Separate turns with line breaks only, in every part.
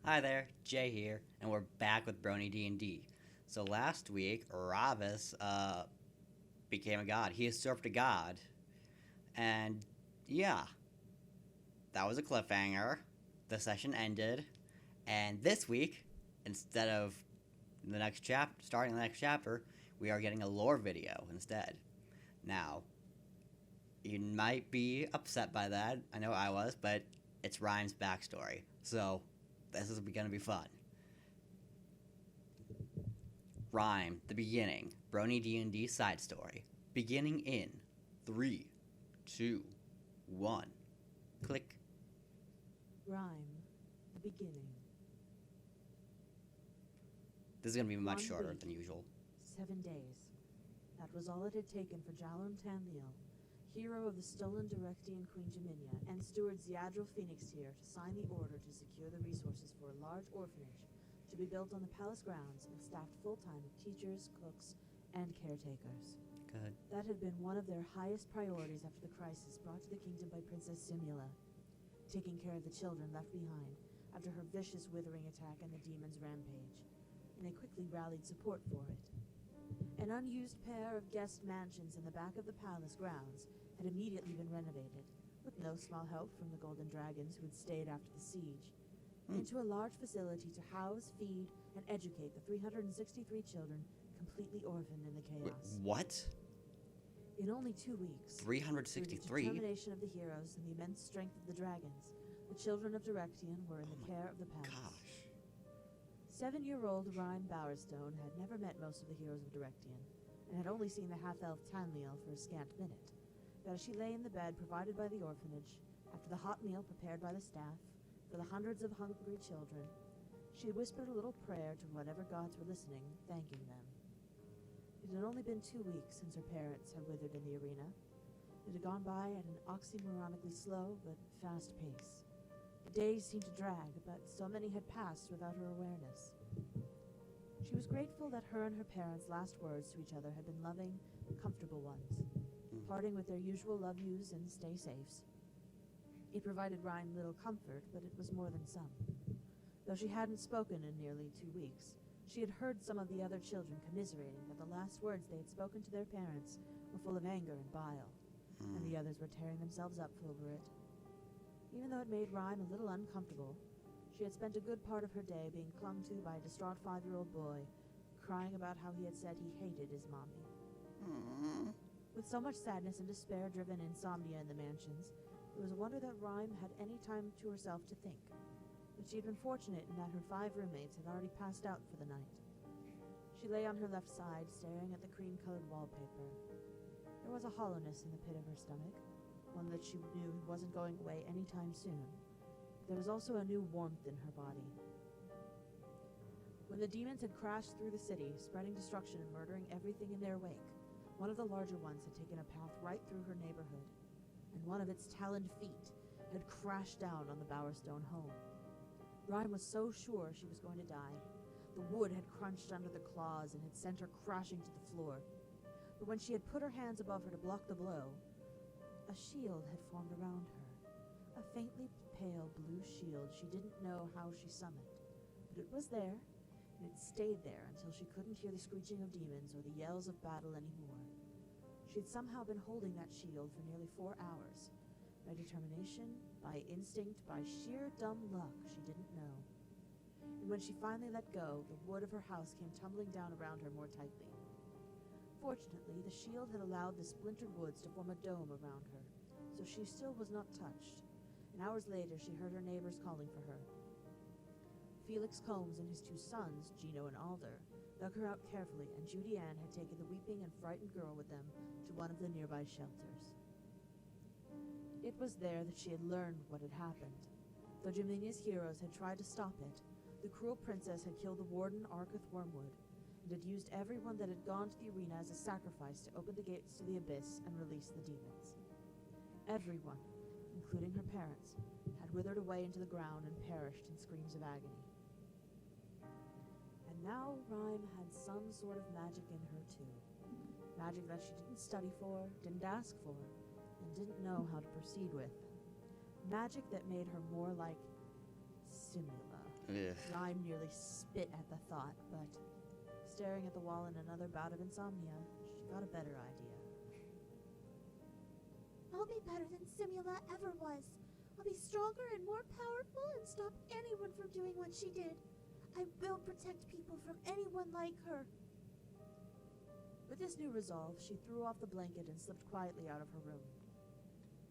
Hi there, Jay here, and we're back with Brony D&D. So last week, Ravis became a god. He usurped a god, and yeah, that was a cliffhanger. The session ended, and this week, instead of starting the next chapter, we are getting a lore video instead. Now, you might be upset by that. I know I was, but it's Rhyme's backstory, so this is gonna be fun. Rhyme, the beginning, Brony D&D side story, beginning in 3, 2, 1. Click.
Rime, the beginning.
This is going to be much
1
shorter
week,
than usual.
7 days. That was all it had taken for Jalum Tanliel, hero of the stolen Directian Queen Jaminia, and steward Ziadril Phoenix here to sign the order to secure the resources for a large orphanage to be built on the palace grounds and staffed full-time with teachers, cooks, and caretakers.
Good.
That had been one of their highest priorities after the crisis brought to the kingdom by Princess Simula, taking care of the children left behind after her vicious withering attack and the demon's rampage, and they quickly rallied support for it. An unused pair of guest mansions in the back of the palace grounds had immediately been renovated, with no small help from the Golden Dragons who had stayed after the siege, into a large facility to house, feed, and educate the 363 children completely orphaned in the chaos.
What?
In only 2 weeks,
363?
through the determination of the heroes and the immense strength of the dragons, the children of Directian were in the care of the palace.
Gosh.
7-year-old Rime Bowerstone had never met most of the heroes of Directian, and had only seen the half-elf Tanliel for a scant minute. But as she lay in the bed provided by the orphanage, after the hot meal prepared by the staff, for the hundreds of hungry children, she whispered a little prayer to whatever gods were listening, thanking them. It had only been 2 weeks since her parents had withered in the arena. It had gone by at an oxymoronically slow but fast pace. The days seemed to drag, but so many had passed without her awareness. She was grateful that her and her parents' last words to each other had been loving, comfortable ones, parting with their usual love yous and stay safes. It provided Rime little comfort, but it was more than some. Though she hadn't spoken in nearly 2 weeks, she had heard some of the other children commiserating that the last words they had spoken to their parents were full of anger and bile, and the others were tearing themselves up over it. Even though it made Rime a little uncomfortable, she had spent a good part of her day being clung to by a distraught 5-year-old boy, crying about how he had said he hated his mommy. With so much sadness and despair-driven insomnia in the mansions, it was a wonder that Rime had any time to herself to think. But she had been fortunate in that her 5 roommates had already passed out for the night. She lay on her left side, staring at the cream-colored wallpaper. There was a hollowness in the pit of her stomach, one that she knew wasn't going away anytime soon. There was also a new warmth in her body. When the demons had crashed through the city, spreading destruction and murdering everything in their wake, one of the larger ones had taken a path right through her neighborhood, and one of its taloned feet had crashed down on the Bowerstone home. Rime was so sure she was going to die. The wood had crunched under the claws and had sent her crashing to the floor. But when she had put her hands above her to block the blow, a shield had formed around her. A faintly pale blue shield she didn't know how she summoned. But it was there, and it stayed there until she couldn't hear the screeching of demons or the yells of battle anymore. She had somehow been holding that shield for nearly 4 hours. By determination, by instinct, by sheer dumb luck, she didn't know. And when she finally let go, the wood of her house came tumbling down around her more tightly. Fortunately, the shield had allowed the splintered woods to form a dome around her, so she still was not touched. And hours later, she heard her neighbors calling for her. Felix Combs and his 2 sons, Gino and Alder, dug her out carefully, and Judy Ann had taken the weeping and frightened girl with them to one of the nearby shelters. It was there that she had learned what had happened. Though Jaminia's heroes had tried to stop it, the cruel princess had killed the warden Arkuth Wormwood, and had used everyone that had gone to the arena as a sacrifice to open the gates to the abyss and release the demons. Everyone, including her parents, had withered away into the ground and perished in screams of agony. And now Rime had some sort of magic in her too. Magic that she didn't study for, didn't ask for, and didn't know how to proceed with. Magic that made her more like Simula.
Ugh.
Rime nearly spit at the thought, but staring at the wall in another bout of insomnia, she got a better idea.
I'll be better than Simula ever was. I'll be stronger and more powerful and stop anyone from doing what she did. I will protect people from anyone like her.
With this new resolve, she threw off the blanket and slipped quietly out of her room.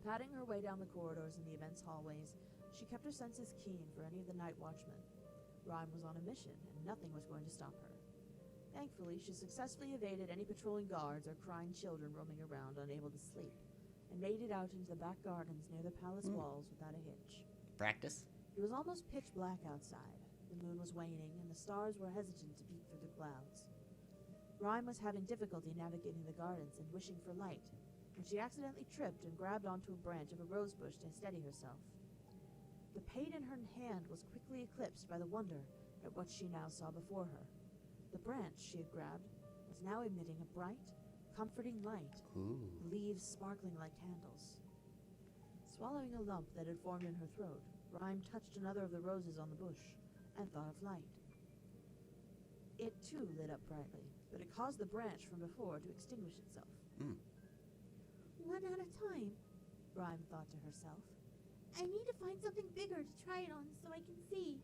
Padding her way down the corridors and the immense hallways, she kept her senses keen for any of the night watchmen. Rime was on a mission, and nothing was going to stop her. Thankfully, she successfully evaded any patrolling guards or crying children roaming around unable to sleep, and made it out into the back gardens near the palace walls without a hitch.
Practice?
It was almost pitch black outside. The moon was waning, and the stars were hesitant to peek through the clouds. Rime was having difficulty navigating the gardens and wishing for light, when she accidentally tripped and grabbed onto a branch of a rose bush to steady herself. The pain in her hand was quickly eclipsed by the wonder at what she now saw before her. The branch she had grabbed was now emitting a bright, comforting light,
Ooh.
leaves sparkling like candles. Swallowing a lump that had formed in her throat, Rime touched another of the roses on the bush and thought of light. It too lit up brightly, but it caused the branch from before to extinguish itself.
One at a time,
Rime thought to herself.
I need to find something bigger to try it on so I can see.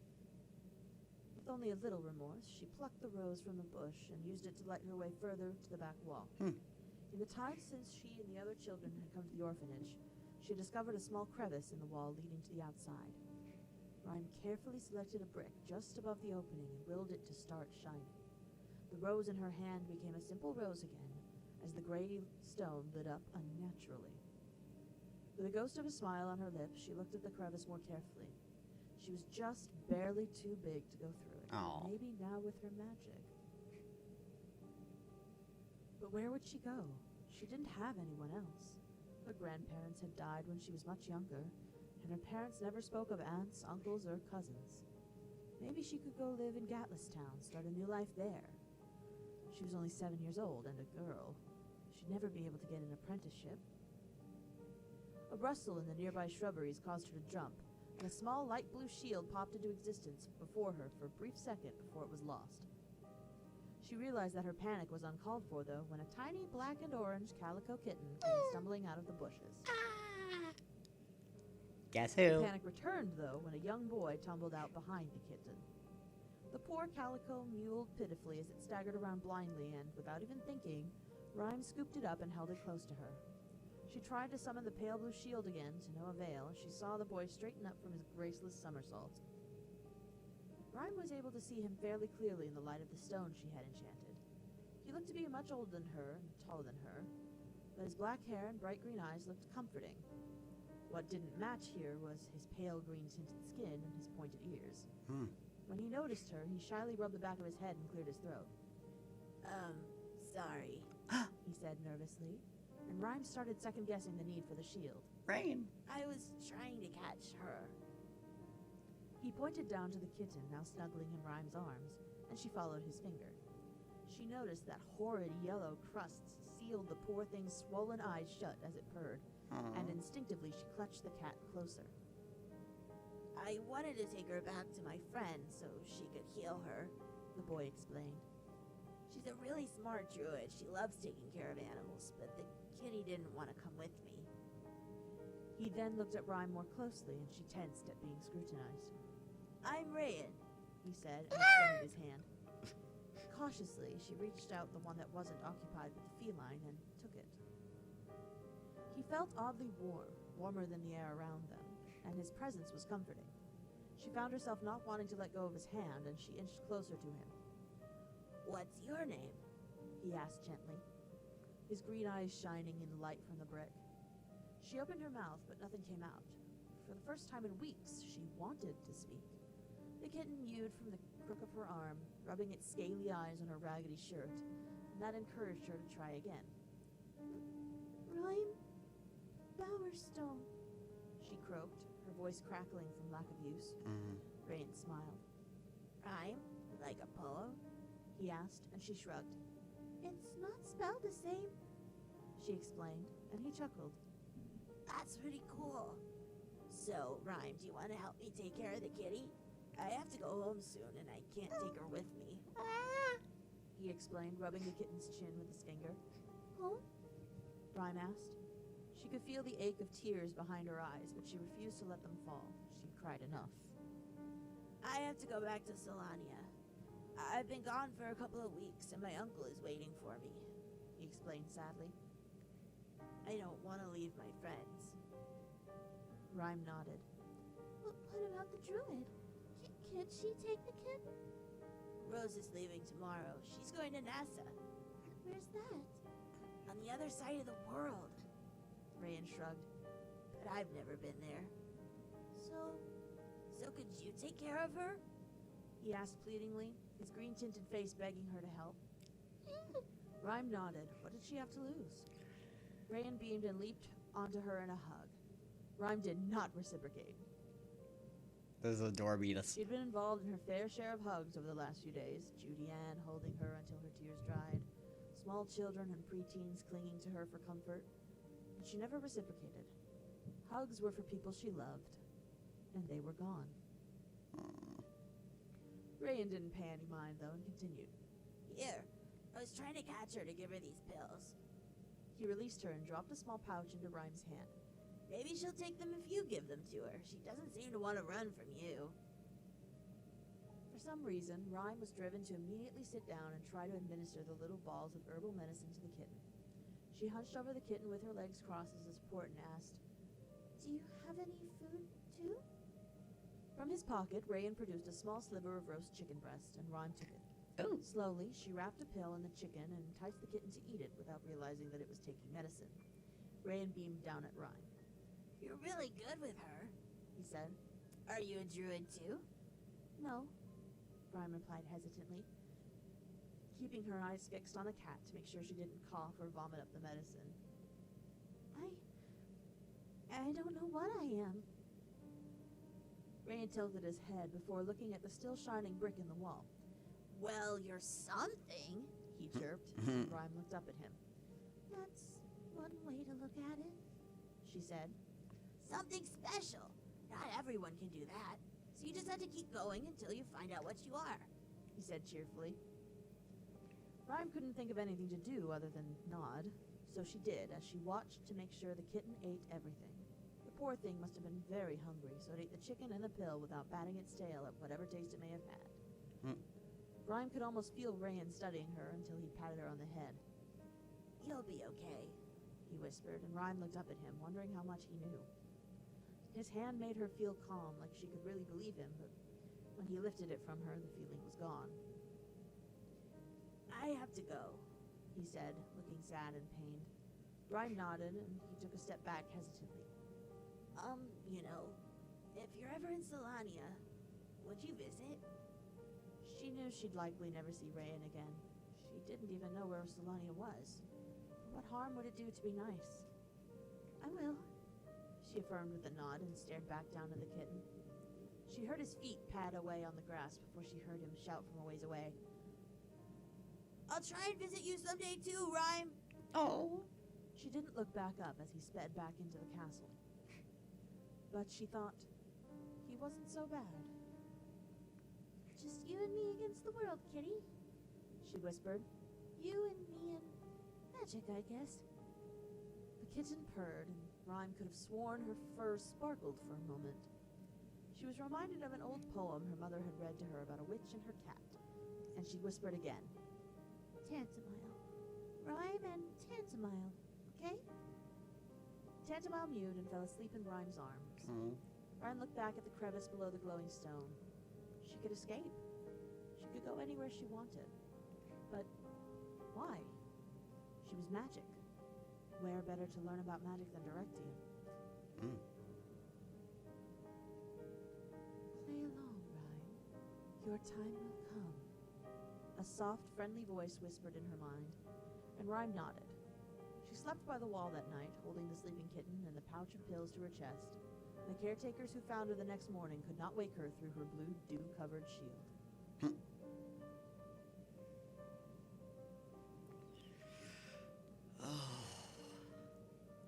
With only a little remorse, she plucked the rose from the bush and used it to light her way further to the back wall. In the time since she and the other children had come to the orphanage, she had discovered a small crevice in the wall leading to the outside. Rime carefully selected a brick just above the opening and willed it to start shining. The rose in her hand became a simple rose again, as the gray stone lit up unnaturally. With a ghost of a smile on her lips, she looked at the crevice more carefully. She was just barely too big to go through it.
Aw.
Maybe now with her magic. But where would she go? She didn't have anyone else. Her grandparents had died when she was much younger, and her parents never spoke of aunts, uncles, or cousins. Maybe she could go live in Gatlistown, start a new life there. She was only 7 years old and a girl. She'd never be able to get an apprenticeship. A rustle in the nearby shrubberies caused her to jump, and a small light blue shield popped into existence before her for a brief second before it was lost. She realized that her panic was uncalled for, though, when a tiny black and orange calico kitten came stumbling out of the bushes.
Guess
The
who?
panic returned, though, when a young boy tumbled out behind the kitten. The poor calico mewled pitifully as it staggered around blindly, and, without even thinking, Rime scooped it up and held it close to her. She tried to summon the pale blue shield again, to no avail, as she saw the boy straighten up from his graceless somersault. Rime was able to see him fairly clearly in the light of the stone she had enchanted. He looked to be much older than her and taller than her, but his black hair and bright green eyes looked comforting. What didn't match here was his pale green-tinted skin and his pointed ears. When he noticed her, he shyly rubbed the back of his head and cleared his throat. Sorry, he said nervously, and Rime started second-guessing the need for the shield.
Rain.
I was trying to catch her. He pointed down to the kitten, now snuggling in Rime's arms, and she followed his finger. She noticed that horrid yellow crusts sealed the poor thing's swollen eyes shut as it purred, and instinctively she clutched the cat closer. I wanted to take her back to my friend so she could heal her, the boy explained. She's a really smart druid. She loves taking care of animals, but the kitty didn't want to come with me. He then looked at Rime more closely, and she tensed at being scrutinized. I'm Rayan, he said, and extended his hand. Cautiously, she reached out the one that wasn't occupied with the feline and took it. He felt oddly warm, warmer than the air around them, and his presence was comforting. She found herself not wanting to let go of his hand, and she inched closer to him. What's your name? He asked gently, his green eyes shining in the light from the brick. She opened her mouth, but nothing came out. For the first time in weeks, she wanted to speak. The kitten mewed from the crook of her arm, rubbing its scaly eyes on her raggedy shirt, and that encouraged her to try again.
Rime Bowerstone,
she croaked, her voice crackling from lack of use. Rain smiled. Rime? Like Apollo? He asked, and she shrugged.
It's not spelled the same.
She explained, and he chuckled. That's pretty cool. So, Rime, do you want to help me take care of the kitty? I have to go home soon, and I can't take her with me, he explained, rubbing the kitten's chin with his finger.
Home?
Rime asked. She could feel the ache of tears behind her eyes, but she refused to let them fall. She'd cried enough. I have to go back to Solania. I've been gone for a couple of weeks, and my uncle is waiting for me, he explained sadly. I don't want to leave my friends. Rime nodded.
What about the druid? Can't she take the kitten?
Rose is leaving tomorrow. She's going to NASA.
Where's that?
On the other side of the world. Rayan shrugged. But I've never been there. So could you take care of her? He asked pleadingly, his green-tinted face begging her to help. Rime nodded. What did she have to lose? Rayan beamed and leaped onto her in a hug. Rime did not reciprocate.
This is a door beat us.
She'd been involved in her fair share of hugs over the last few days, Judy Ann holding her until her tears dried, small children and preteens clinging to her for comfort, but she never reciprocated. Hugs were for people she loved, and they were gone. Rayan didn't pay any mind, though, and continued. Here, I was trying to catch her to give her these pills. He released her and dropped a small pouch into Rime's hand. Maybe she'll take them if you give them to her. She doesn't seem to want to run from you. For some reason, Rime was driven to immediately sit down and try to administer the little balls of herbal medicine to the kitten. She hunched over the kitten with her legs crossed as a support and asked,
Do you have any food, too?
From his pocket, Rayan produced a small sliver of roast chicken breast, and Rime took it.
Oh.
Slowly, she wrapped a pill in the chicken and enticed the kitten to eat it without realizing that it was taking medicine. Rayan beamed down at Rime. You're really good with her, he said. Are you a druid too? No, Rime replied hesitantly, keeping her eyes fixed on the cat to make sure she didn't cough or vomit up the medicine.
I don't know what I am.
Rayan tilted his head before looking at the still shining brick in the wall. Well, you're something, he chirped. Rime looked up at him.
That's one way to look at it,
she said. Something special. Not everyone can do that. So you just have to keep going until you find out what you are, he said cheerfully. Rime couldn't think of anything to do other than nod, so she did as she watched to make sure the kitten ate everything. The poor thing must have been very hungry, so it ate the chicken and the pill without batting its tail at whatever taste it may have had. Rime could almost feel Rayan studying her until he patted her on the head. You'll be okay, he whispered, and Rime looked up at him, wondering how much he knew. His hand made her feel calm, like she could really believe him, but when he lifted it from her, the feeling was gone. I have to go, he said, looking sad and pained. Rime nodded, and he took a step back hesitantly. If you're ever in Solania, would you visit? She knew she'd likely never see Rayan again. She didn't even know where Solania was. What harm would it do to be nice? I will, she affirmed with a nod and stared back down at the kitten. She heard his feet pad away on the grass before she heard him shout from a ways away. I'll try and visit you someday too, Rime.
Oh.
She didn't look back up as he sped back into the castle. But she thought, he wasn't so bad.
Just you and me against the world, kitty,
she whispered.
You and me and magic, I guess.
The kitten purred, and Rime could have sworn her fur sparkled for a moment. She was reminded of an old poem her mother had read to her about a witch and her cat, and she whispered again.
Tantamile. Rime and Tantamile, okay?
Tantamile mewed and fell asleep in Rime's arms. Rime looked back at the crevice below the glowing stone. She could escape. She could go anywhere she wanted. But why? She was magic. Where better to learn about magic than Directian? Play along, Rime. Your time will come. A soft, friendly voice whispered in her mind, and Rime nodded. She slept by the wall that night, holding the sleeping kitten and the pouch of pills to her chest. The caretakers who found her the next morning could not wake her through her blue, dew-covered shield.
Oh,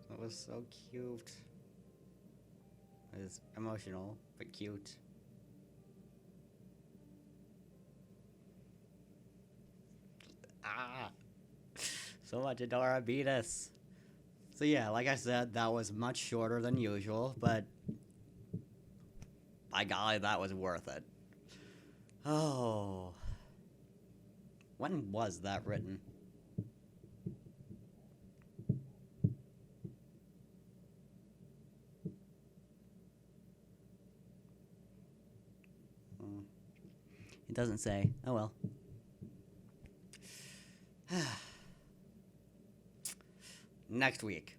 that was so cute. It was emotional, but cute. So much Adora beat us. So yeah, like I said, that was much shorter than usual, but by golly, that was worth it. Oh. When was that written? It doesn't say. Oh well. Next week.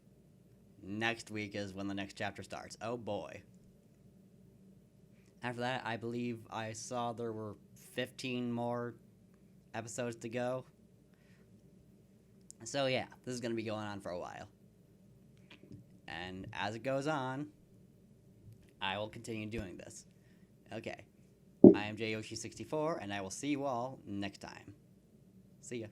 Next week is when the next chapter starts. Oh boy. After that, I believe I saw there were 15 more episodes to go. So yeah, this is going to be going on for a while. And as it goes on, I will continue doing this. Okay. I am JYoshi64, and I will see you all next time. See ya.